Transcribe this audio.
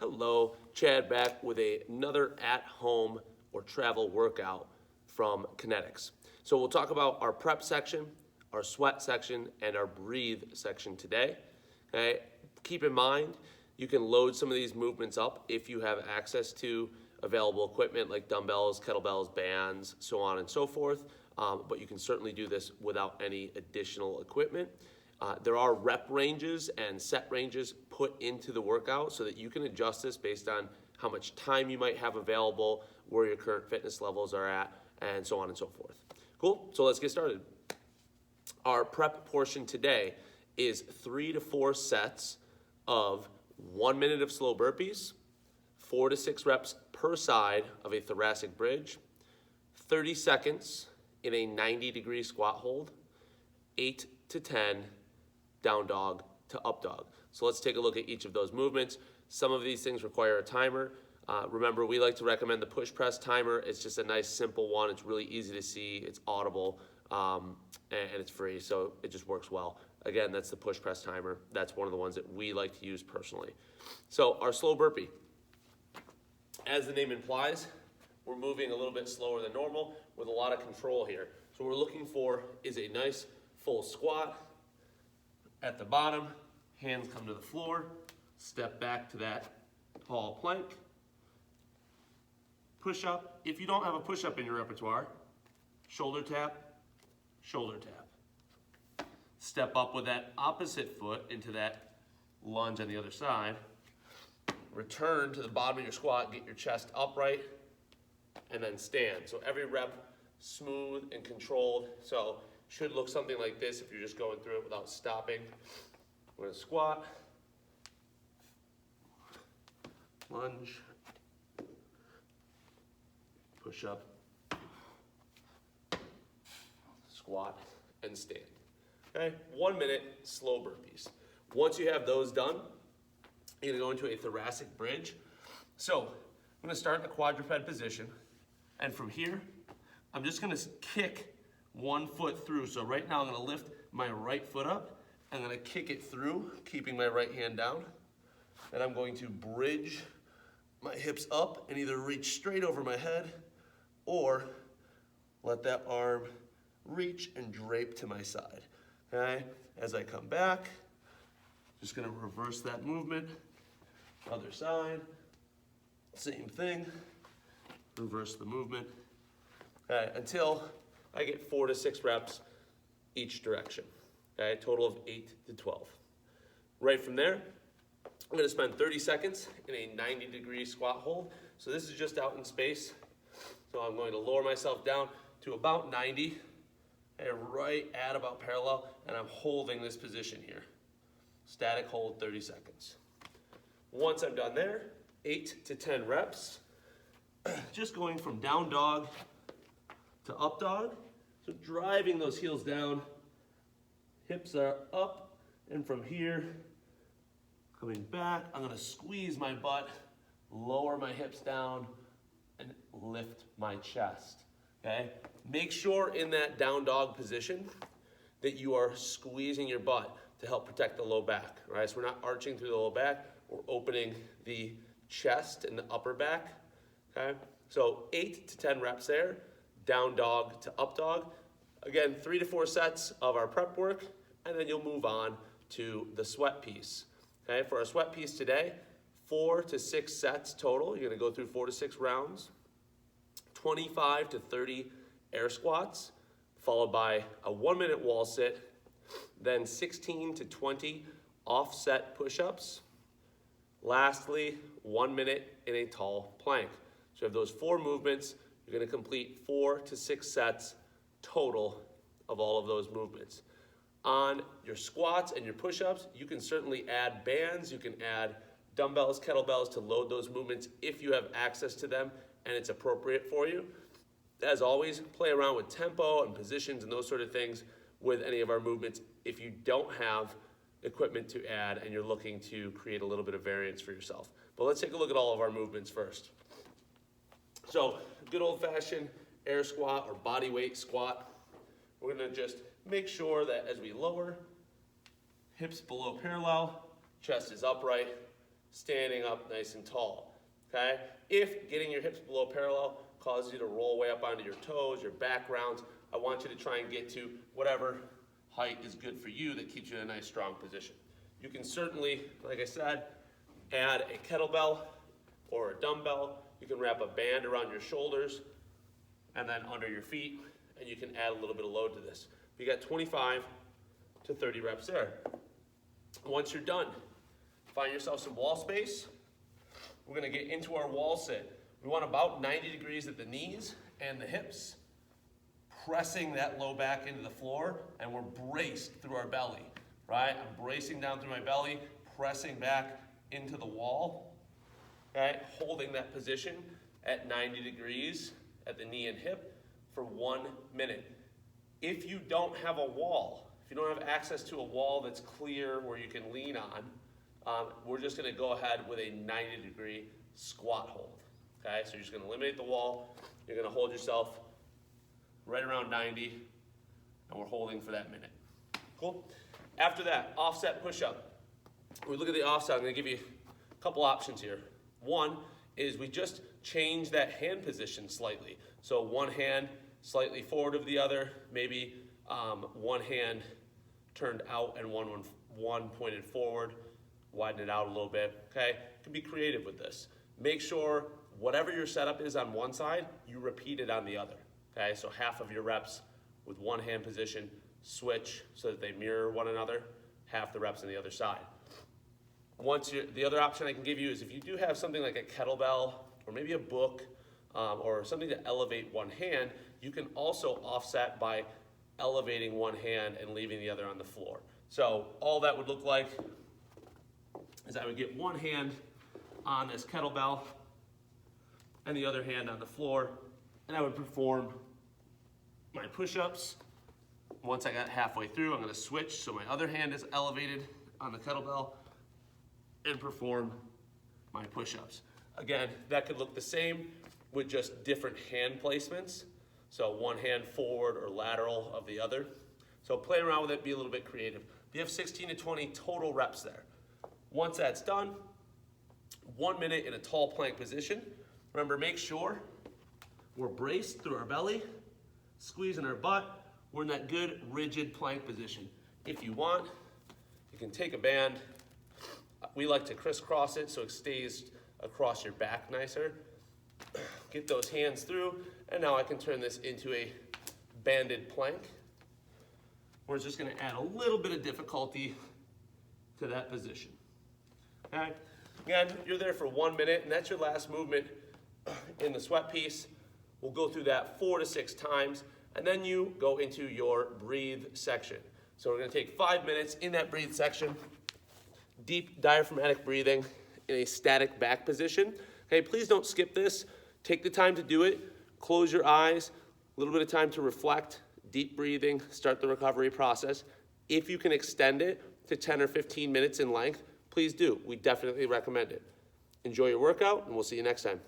Hello, Chad back with another at-home or travel workout from Kinetics. So we'll talk about our prep section, our sweat section, and our breathe section today. Okay? Keep in mind, you can load some of these movements up if you have access to available equipment like dumbbells, kettlebells, bands, so on and so forth. But you can certainly do this without any additional equipment. There are rep ranges and set ranges put into the workout so that you can adjust this based on how much time you might have available, where your current fitness levels are at, and so on and so forth. Cool, so let's get started. Our prep portion today is 3 to 4 sets of 1 minute of slow burpees, 4 to 6 reps per side of a thoracic bridge, 30 seconds in a 90-degree squat hold, 8 to 10 down dog to up dog. So let's take a look at each of those movements. Some of these things require a timer. Remember, we like to recommend the push press timer. It's just a nice simple one. It's really easy to see. It's audible, and it's free, so it just works well. Again, that's the push press timer. That's one of the ones that we like to use personally. So our slow burpee. As the name implies, we're moving a little bit slower than normal with a lot of control here. So what we're looking for is a nice full squat. At the bottom, hands come to the floor, step back to that tall plank. Push up. If you don't have a push up in your repertoire, shoulder tap, shoulder tap. Step up with that opposite foot into that lunge on the other side. Return to the bottom of your squat, get your chest upright, and then stand. So every rep smooth and controlled. So should look something like this if you're just going through it without stopping. We're gonna squat, lunge, push up, squat, and stand. Okay, 1 minute slow burpees. Once you have those done, you're gonna go into a thoracic bridge. So I'm gonna start in the quadruped position, and from here, I'm just gonna kick one foot through. So right now I'm gonna lift my right foot up. I'm gonna kick it through, keeping my right hand down. Then I'm going to bridge my hips up and either reach straight over my head or let that arm reach and drape to my side. Okay? As I come back, just gonna reverse that movement. Other side, same thing. Reverse the movement. Okay, until I get 4 to 6 reps each direction. Okay, total of 8 to 12. Right from there, I'm gonna spend 30 seconds in a 90-degree squat hold. So this is just out in space. So I'm going to lower myself down to about 90, and right at about parallel, and I'm holding this position here. Static hold, 30 seconds. Once I'm done there, 8 to 10 reps, just going from down dog to up dog. So driving those heels down, hips are up, and from here, coming back, I'm gonna squeeze my butt, lower my hips down, and lift my chest, okay? Make sure in that down dog position that you are squeezing your butt to help protect the low back, right? So we're not arching through the low back, we're opening the chest and the upper back, okay? So 8 to 10 reps there, down dog to up dog. Again, 3 to 4 sets of our prep work, and then you'll move on to the sweat piece. Okay, for our sweat piece today, 4 to 6 sets total. You're gonna go through 4 to 6 rounds, 25 to 30 air squats, followed by a 1 minute wall sit, then 16 to 20 offset push-ups. Lastly, 1 minute in a tall plank. So you have those 4 movements. You're gonna complete 4 to 6 sets total of all of those movements. On your squats and your push-ups, you can certainly add bands, you can add dumbbells, kettlebells to load those movements if you have access to them and it's appropriate for you. As always, play around with tempo and positions and those sort of things with any of our movements if you don't have equipment to add and you're looking to create a little bit of variance for yourself. But let's take a look at all of our movements first. So, good old-fashioned air squat or body weight squat. We're gonna just make sure that as we lower, hips below parallel, chest is upright, standing up nice and tall, okay? If getting your hips below parallel causes you to roll way up onto your toes, your back rounds, I want you to try and get to whatever height is good for you that keeps you in a nice strong position. You can certainly, like I said, add a kettlebell or a dumbbell. You can wrap a band around your shoulders and then under your feet, and you can add a little bit of load to this. You got 25 to 30 reps there. Once you're done, find yourself some wall space. We're gonna get into our wall sit. We want about 90 degrees at the knees and the hips, pressing that low back into the floor, and we're braced through our belly, right? I'm bracing down through my belly, pressing back into the wall, okay? Holding that position at 90 degrees at the knee and hip for 1 minute. If you don't have a wall, if you don't have access to a wall that's clear where you can lean on, we're just gonna go ahead with a 90-degree squat hold, okay? So you're just gonna eliminate the wall, you're gonna hold yourself right around 90, and we're holding for that minute. Cool? After that, offset push-up. We look at the offset, I'm gonna give you a couple options here. One is we just change that hand position slightly. So one hand slightly forward of the other, maybe one hand turned out and one pointed forward, widen it out a little bit, okay? You can be creative with this. Make sure whatever your setup is on one side, you repeat it on the other, okay? So half of your reps with one hand position, switch so that they mirror one another, half the reps on the other side. The other option I can give you is if you do have something like a kettlebell or maybe a book or something to elevate one hand, you can also offset by elevating one hand and leaving the other on the floor. So all that would look like is I would get one hand on this kettlebell and the other hand on the floor, and I would perform my push-ups. Once I got halfway through, I'm gonna switch so my other hand is elevated on the kettlebell and perform my push-ups. Again, that could look the same with just different hand placements. So one hand forward or lateral of the other. So play around with it, be a little bit creative. You have 16 to 20 total reps there. Once that's done, 1 minute in a tall plank position. Remember, make sure we're braced through our belly, squeezing our butt. We're in that good rigid plank position. If you want, you can take a band. We like to crisscross it so it stays across your back nicer. Get those hands through, and now I can turn this into a banded plank. We're just gonna add a little bit of difficulty to that position. Okay? Again, you're there for 1 minute, and that's your last movement in the sweat piece. We'll go through that 4 to 6 times, and then you go into your breathe section. So we're gonna take 5 minutes in that breathe section, deep diaphragmatic breathing in a static back position. Okay, please don't skip this. Take the time to do it. Close your eyes, a little bit of time to reflect, deep breathing, start the recovery process. If you can extend it to 10 or 15 minutes in length, please do. We definitely recommend it. Enjoy your workout, and we'll see you next time.